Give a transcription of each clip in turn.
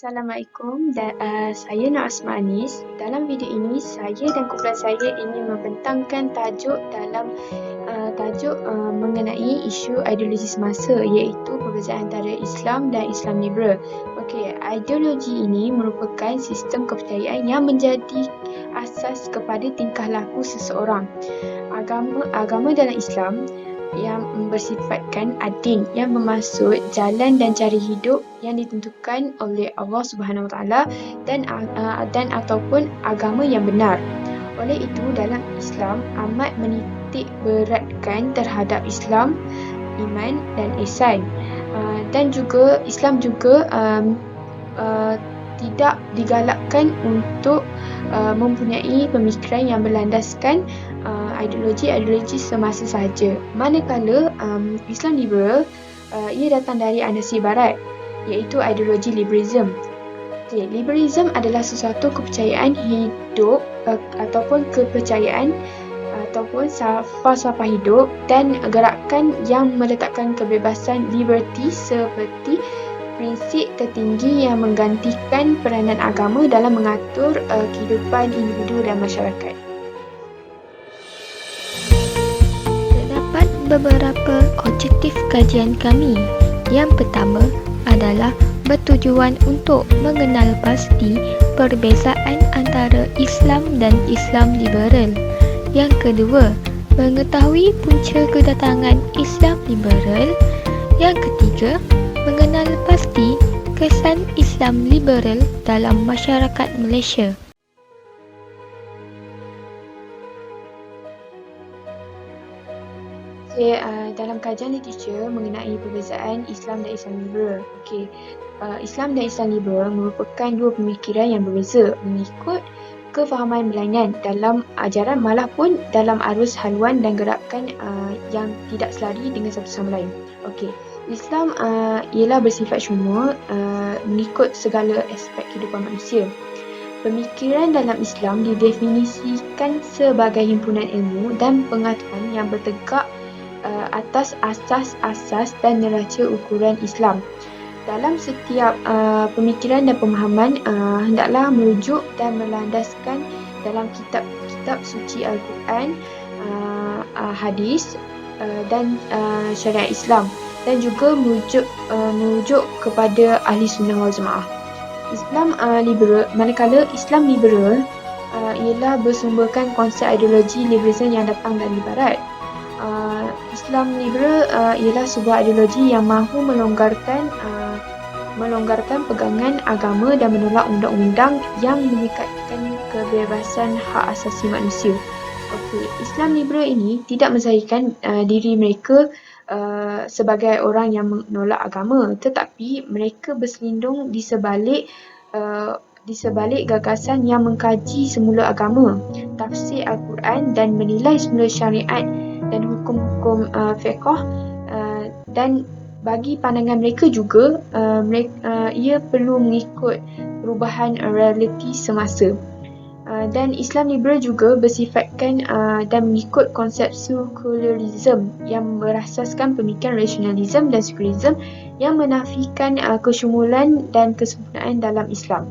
Assalamualaikum saya Nur Asma Anis. Dalam video ini, saya dan kumpulan saya ingin membentangkan tajuk mengenai isu ideologi semasa, iaitu perbezaan antara Islam dan Islam liberal. Okey, ideologi ini merupakan sistem kepercayaan yang menjadi asas kepada tingkah laku seseorang. Agama dalam Islam yang bersifatkan adil, yang bermaksud jalan dan cara hidup yang ditentukan oleh Allah Subhanahu Wa Taala dan ataupun agama yang benar. Oleh itu, dalam Islam amat menitik beratkan terhadap Islam, iman dan ihsan. Dan juga Islam juga tidak digalakkan untuk mempunyai pemikiran yang berlandaskan ideologi semasa sahaja. Manakala Islam liberal ia datang dari anasi barat, iaitu ideologi liberalism. Liberalism adalah sesuatu kepercayaan hidup ataupun kepercayaan ataupun falsafah hidup dan gerakan yang meletakkan kebebasan liberty seperti prinsip tertinggi yang menggantikan peranan agama dalam mengatur kehidupan individu dan masyarakat. Terdapat beberapa objektif kajian kami. Yang pertama adalah bertujuan untuk mengenal pasti perbezaan antara Islam dan Islam liberal. Yang kedua, mengetahui punca kedatangan Islam liberal. Yang ketiga, mengenal pasti kesan Islam liberal dalam masyarakat Malaysia. Dalam kajian literatur mengenai perbezaan Islam dan Islam liberal. Islam dan Islam liberal merupakan dua pemikiran yang berbeza mengikut kefahaman berlainan dalam ajaran maupun dalam arus haluan dan gerakan yang tidak selari dengan satu sama lain. Islam ialah bersifat syumul mengikut segala aspek kehidupan manusia. Pemikiran dalam Islam didefinisikan sebagai himpunan ilmu dan pengetahuan yang bertegak atas asas-asas dan neraca ukuran Islam. Dalam setiap pemikiran dan pemahaman hendaklah merujuk dan melandaskan dalam kitab suci Al-Quran, hadis dan syariat Islam, dan juga merujuk kepada ahli sunnah wal jamaah. Manakala Islam liberal ialah bersumberkan konsep ideologi liberalisme yang datang dari barat. Islam liberal ialah sebuah ideologi yang mahu melonggarkan pegangan agama dan menolak undang-undang yang mengikatkan kebebasan hak asasi manusia. Islam liberal ini tidak menzahirkan diri mereka sebagai orang yang menolak agama, tetapi mereka berselindung di sebalik gagasan yang mengkaji semula agama, tafsir Al-Quran dan menilai semula syariat dan hukum-hukum fiqh, dan bagi pandangan mereka juga ia perlu mengikut perubahan realiti semasa. Dan Islam liberal juga bersifatkan dan mengikut konsep sekularisme yang berasaskan pemikiran rasionalisme dan sekularisme yang menafikan kesyumulan dan kesempurnaan dalam Islam.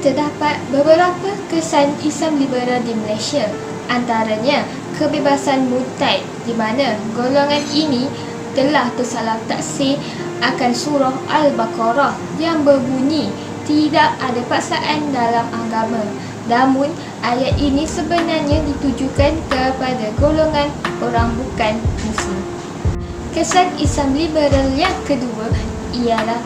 Terdapat beberapa kesan Islam liberal di Malaysia, antaranya kebebasan murtad, di mana golongan ini telah tersalah taksir akan surah Al-Baqarah yang berbunyi tidak ada paksaan dalam agama. Namun ayat ini sebenarnya ditujukan kepada golongan orang bukan Muslim. Kesan Islam liberal yang kedua ialah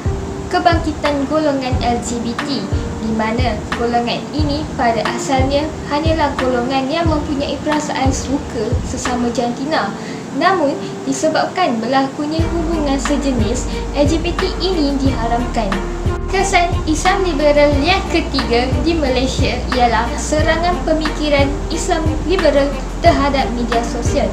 kebangkitan golongan LGBT, di mana golongan ini pada asalnya hanyalah golongan yang mempunyai perasaan suka sesama jantina. Namun disebabkan berlakunya hubungan sejenis, LGBT ini diharamkan. Kesan Islam liberal yang ketiga di Malaysia ialah serangan pemikiran Islam liberal terhadap media sosial,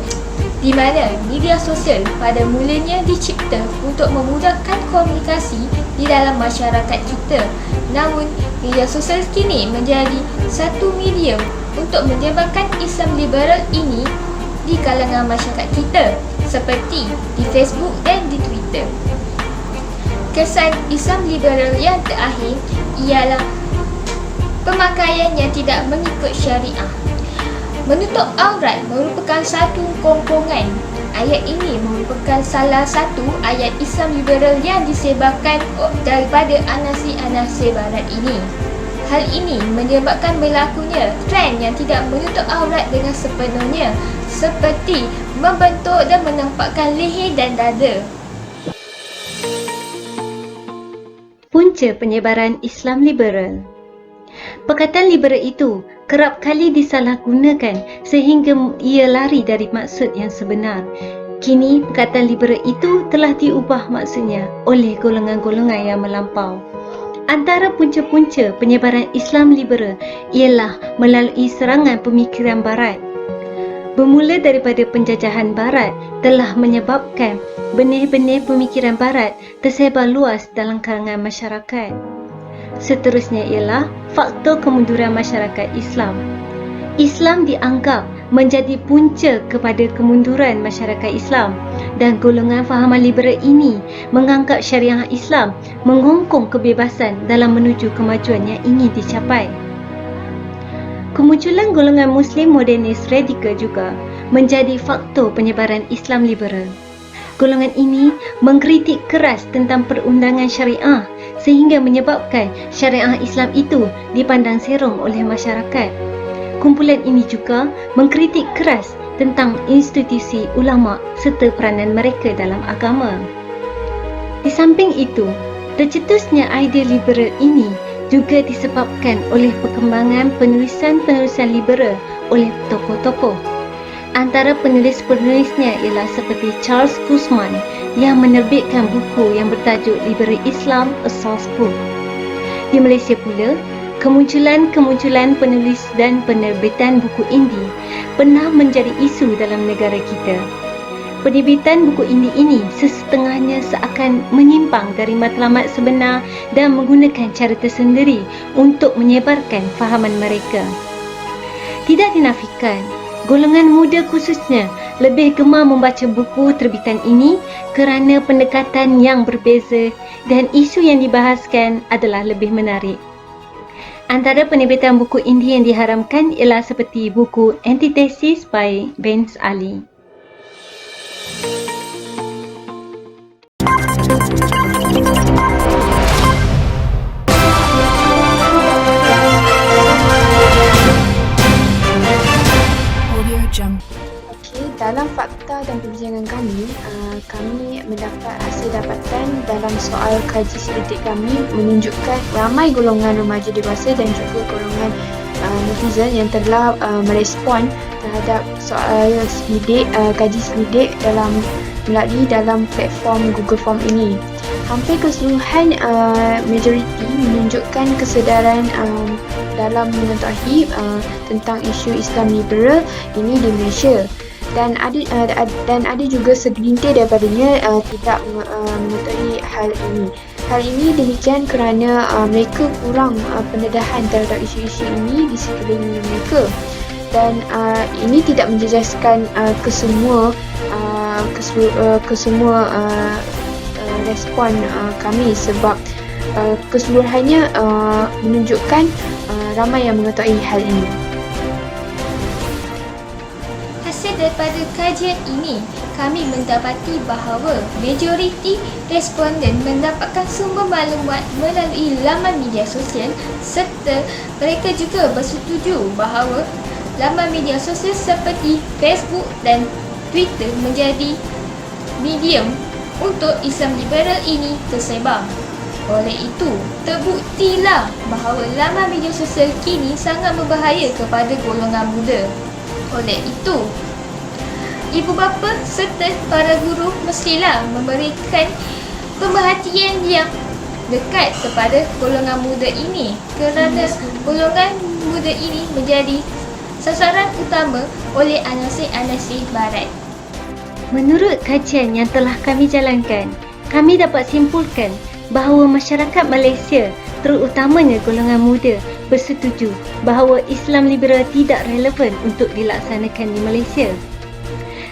di mana media sosial pada mulanya dicipta untuk memudahkan komunikasi di dalam masyarakat kita. Namun, media sosial kini menjadi satu medium untuk menyebarkan Islam liberal ini di kalangan masyarakat kita. seperti di Facebook dan di Twitter. Kesan Islam liberal yang terakhir ialah pemakaian yang tidak mengikut syariah. Menutup aurat merupakan satu kongkongan. Ayat ini merupakan salah satu ayat Islam liberal yang disebarkan daripada anasi-anasi barat ini. Hal ini menyebabkan berlakunya trend yang tidak menutup aurat dengan sepenuhnya, seperti membentuk dan menampakkan leher dan dada. Punca penyebaran Islam liberal. Perkataan liberal itu kerap kali disalahgunakan sehingga ia lari dari maksud yang sebenar. Kini, perkataan liberal itu telah diubah maksudnya oleh golongan-golongan yang melampau. Antara punca-punca penyebaran Islam liberal ialah melalui serangan pemikiran barat. Bermula daripada penjajahan barat telah menyebabkan benih-benih pemikiran barat tersebar luas dalam kalangan masyarakat. Seterusnya ialah faktor kemunduran masyarakat Islam. Islam dianggap menjadi punca kepada kemunduran masyarakat Islam dan golongan fahaman liberal ini menganggap syariah Islam mengongkong kebebasan dalam menuju kemajuan yang ingin dicapai. Kemunculan golongan Muslim modernis radikal juga menjadi faktor penyebaran Islam liberal. Golongan ini mengkritik keras tentang perundangan syariah sehingga menyebabkan syariah Islam itu dipandang serong oleh masyarakat. Kumpulan ini juga mengkritik keras tentang institusi ulama serta peranan mereka dalam agama. Di samping itu, tercetusnya idea liberal ini juga disebabkan oleh perkembangan penulisan-penulisan liberal oleh tokoh-tokoh. Antara penulis-penulisnya ialah seperti Charles Kussman yang menerbitkan buku yang bertajuk Liberal Islam, A Source Book. Di Malaysia pula, kemunculan penulis dan penerbitan buku indie pernah menjadi isu dalam negara kita. Penerbitan buku indie ini sesetengahnya seakan menyimpang dari matlamat sebenar dan menggunakan cara tersendiri untuk menyebarkan fahaman mereka. Tidak dinafikan, golongan muda khususnya lebih gemar membaca buku terbitan ini kerana pendekatan yang berbeza dan isu yang dibahaskan adalah lebih menarik. Antara penerbitan buku indie yang diharamkan ialah seperti buku Antithesis by Benz Ali. Dalam fakta dan perbincangan kami, kami mendapat hasil dapatan dalam soal kaji selidik kami menunjukkan ramai golongan remaja dewasa dan juga golongan netizen yang telah merespon terhadap soal selidik, kaji selidik melalui dalam platform Google Form ini. Hampir keseluruhan majoriti menunjukkan kesedaran dalam mengetahui tentang isu Islam liberal ini di Malaysia. Dan ada juga segelintir daripadanya tidak mengetahui hal ini. Hal ini demikian kerana mereka kurang pendedahan terhadap isu-isu ini di sekeliling mereka. Dan ini tidak menjejaskan kesemua respon kami sebab keseluruhannya menunjukkan ramai yang mengetahui hal ini. Hasil daripada kajian ini, kami mendapati bahawa majoriti responden mendapatkan sumber maklumat melalui laman media sosial serta mereka juga bersetuju bahawa laman media sosial seperti Facebook dan Twitter menjadi medium untuk Islam liberal ini tersebar. Oleh itu, terbuktilah bahawa laman media sosial kini sangat berbahaya kepada golongan muda. Oleh itu, ibu bapa serta para guru mestilah memberikan pemerhatian yang dekat kepada golongan muda ini kerana golongan muda ini menjadi sasaran utama oleh anasi-anasi barat. Menurut kajian yang telah kami jalankan, kami dapat simpulkan bahawa masyarakat Malaysia, terutamanya golongan muda, bersetuju bahawa Islam liberal tidak relevan untuk dilaksanakan di Malaysia.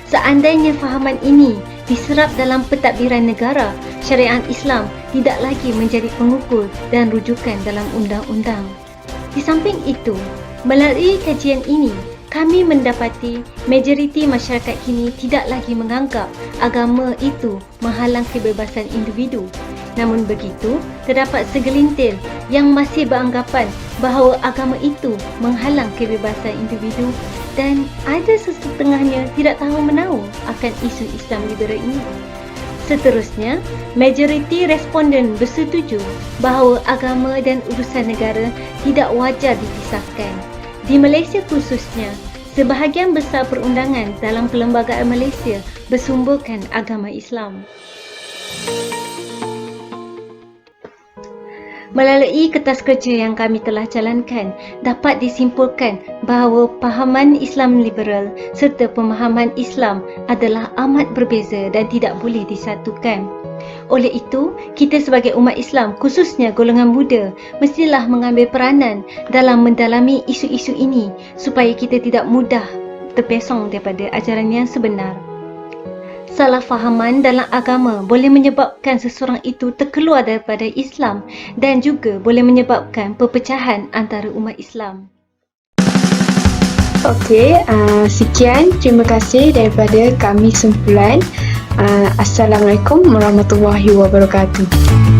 Seandainya fahaman ini diserap dalam pentadbiran negara, syariat Islam tidak lagi menjadi pengukur dan rujukan dalam undang-undang. Di samping itu, melalui kajian ini, kami mendapati majoriti masyarakat kini tidak lagi menganggap agama itu menghalang kebebasan individu. Namun begitu, terdapat segelintir yang masih beranggapan bahawa agama itu menghalang kebebasan individu dan ada sesetengahnya tidak tahu menahu akan isu Islam liberal ini. Seterusnya, majoriti responden bersetuju bahawa agama dan urusan negara tidak wajar dipisahkan. Di Malaysia khususnya, sebahagian besar perundangan dalam perlembagaan Malaysia bersumberkan agama Islam. Melalui kertas kerja yang kami telah jalankan, dapat disimpulkan bahawa pahaman Islam liberal serta pemahaman Islam adalah amat berbeza dan tidak boleh disatukan. Oleh itu, kita sebagai umat Islam, khususnya golongan muda, mestilah mengambil peranan dalam mendalami isu-isu ini supaya kita tidak mudah terpesong daripada ajaran yang sebenar. Salah fahaman dalam agama boleh menyebabkan seseorang itu terkeluar daripada Islam dan juga boleh menyebabkan perpecahan antara umat Islam. Okey, sekian. Terima kasih daripada kami Sempulan. Assalamualaikum warahmatullahi wabarakatuh.